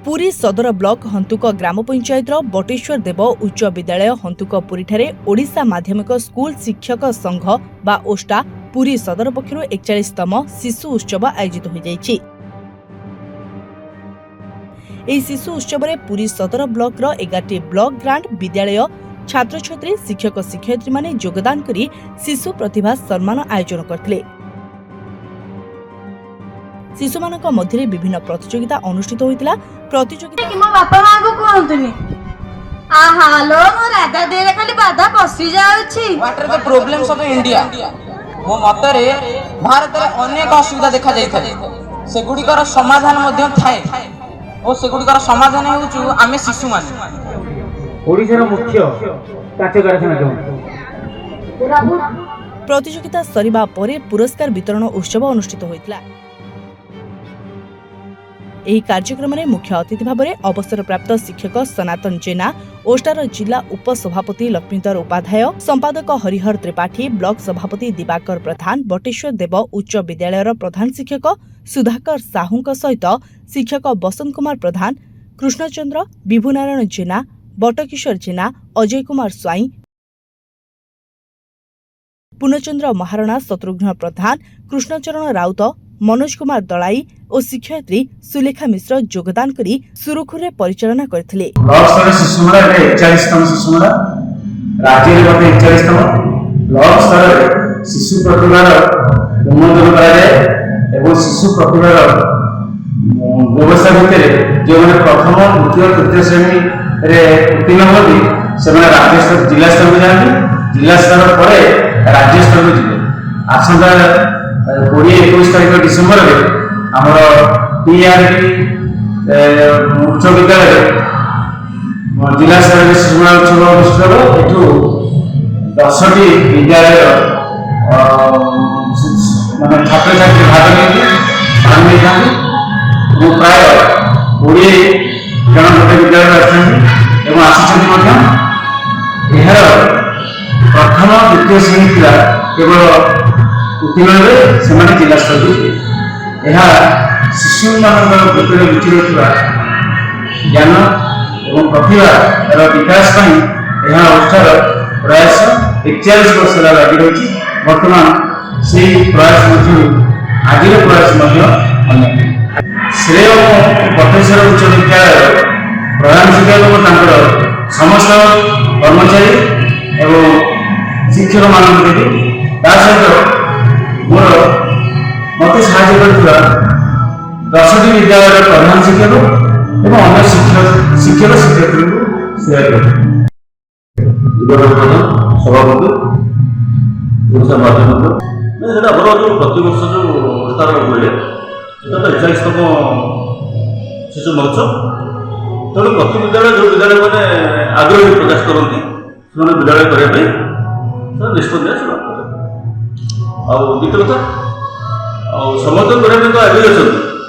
पुरी सदर ब्लॉक हंतुक ग्राम पंचायत बटेश्वर देव उच्च विद्यालय हंतुकपुरी ओडिशा माध्यमिक स्कूल शिक्षक संघ बा ओष्टा पुरी सदर पक्षरु 41तम शिशु उत्सव आयोजित हो जायछि। एही शिशु उत्सव में पुरी सदर ब्लॉक 11टी ब्लॉक ग्रांट विद्यालय छात्र छात्री शिक्षक शिक्षयित्री माने योगदान करी शिशु प्रतिभा सम्मान आयोजन करथिले। शिशु मानक मध्य विभिन्न प्रतियोगिता अनुष्ठित होइतिला। प्रतियोगिता कि मो बापा मां को कहंतुनी आहा लो मो राधा देरे खाली बाधा पसी जाउछि। What are the problems of India? मो मतरे भारत रे अनेक असुविधा देखा जाय थाए, सेगुडीकर समाधान मध्ये थाए ओ सेगुडीकर समाधान हेउछु आमे शिशु मान। ओडिसा रो मुख्य काच कारखाना जो प्रतियोगिता सरिबा परे पुरस्कार वितरण उत्सव अनुष्ठित होइतिला। एही कार्यक्रम में मुख्य अतिथि भाव में अवसर प्राप्त शिक्षक सनातन जेना, ओस्टार जिला उपसभापति लक्ष्मीधर उपाध्याय, संपादक हरिहर त्रिपाठी, ब्लॉक सभापति दिवाकर प्रधान, बटेश्वर देव उच्च विद्यालय प्रधान शिक्षक सुधाकर साहू सहित शिक्षक बसंत कुमार प्रधान, कृष्णचंद्र, विभुनारायण जेना, बटकिशोर जेना, अजय कुमार स्वाई, पूर्णचंद्र महाराणा, शत्रुघ्न प्रधान, कृष्णचरण राउत, मनोज कुमार दलाई और शिक्षयित्री सुलेखा मिश्र योगदान करी सुरुखुरे परिचालना करथिले। ब्लॉक स्तर शिशु मेला 41तम शिशु मेला, राज्य रे 41तम ब्लॉक स्तर शिशु प्रतिभार उन्नयन करा जाए एवं शिशु प्रतिभार व्यवस्था भितर जो माने प्रथम द्वितीय तृतीय श्रेणी रे उत्तीर्ण होती से माने राज्य स्तर जिला स्तर में जाती, जिला स्तर पर राज्य स्तर में जिले। आसंता 20-21 तारीख डिसेम्बर में आमर टीआरटी उच्च विद्यालय जिला स्तर शिशु मेला उत्सव अनुष्ठित हो। एठू 10टी विद्यालय माने छात्र छात्री भाग लेते प्राय 20 जन गोटे विद्यालय आसुच्च प्रथम द्वितीय श्रेणी पिला केवल उत्तीर्ण से जिला स्तर यह शिशु मान भितर लुचि रहा ज्ञान और प्रतिभा विकास अनुष्ठान प्रयास 41 वर्ष लगी रही। बर्तमान से प्रयास आज प्रयास श्रेय बटेश्वर उच्च विद्यालय प्रधान शिक्षक समस्त कर्मचारी एवं शिक्षक मान सहित मोर मत साहय कर 10टी विद्यालय प्रधान शिक्षक एवं अन्य शिक्षक शिक्षयित्री को शेयर कर सभापति ओडिशा माध्यमिक प्रतिवर्ष जो अनुष्ठान हुए 41तम शिशु महोत्सव तेणु प्रति विद्यालय जो विद्यालय मैंने आग्रह प्रकाश करती से विद्यालय करने निष्पत्ति द्वितीय कथा समर्थन करने तो आगे अच्छा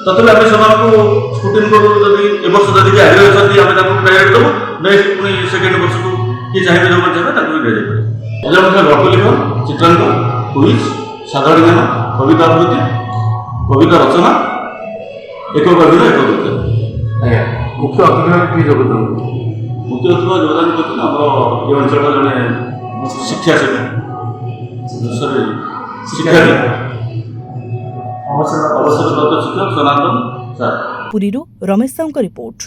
तथापि आम से स्क्रुटिन करूँ ए वर्ष जब आगे अच्छा आम प्राइवेट देव नेक्स्ट पुणी सेकेंड वर्ष को किए चाहिए जो चाहिए दिया जाए। गल्पलेखन, चित्रांकन, क्विज, साधारण ज्ञान, कविता आवृत्ति, कविता रचना, एक अभिनय, एक गीत। मुख्य अतिथि योगदान मुख्य अतिथि योगदान करते ये अंचल जड़े शिक्षा सेवी शिक्षारी अवसरप्राप्त शिक्षक सनातन सर। पुरीरू रमेश साहू रिपोर्ट।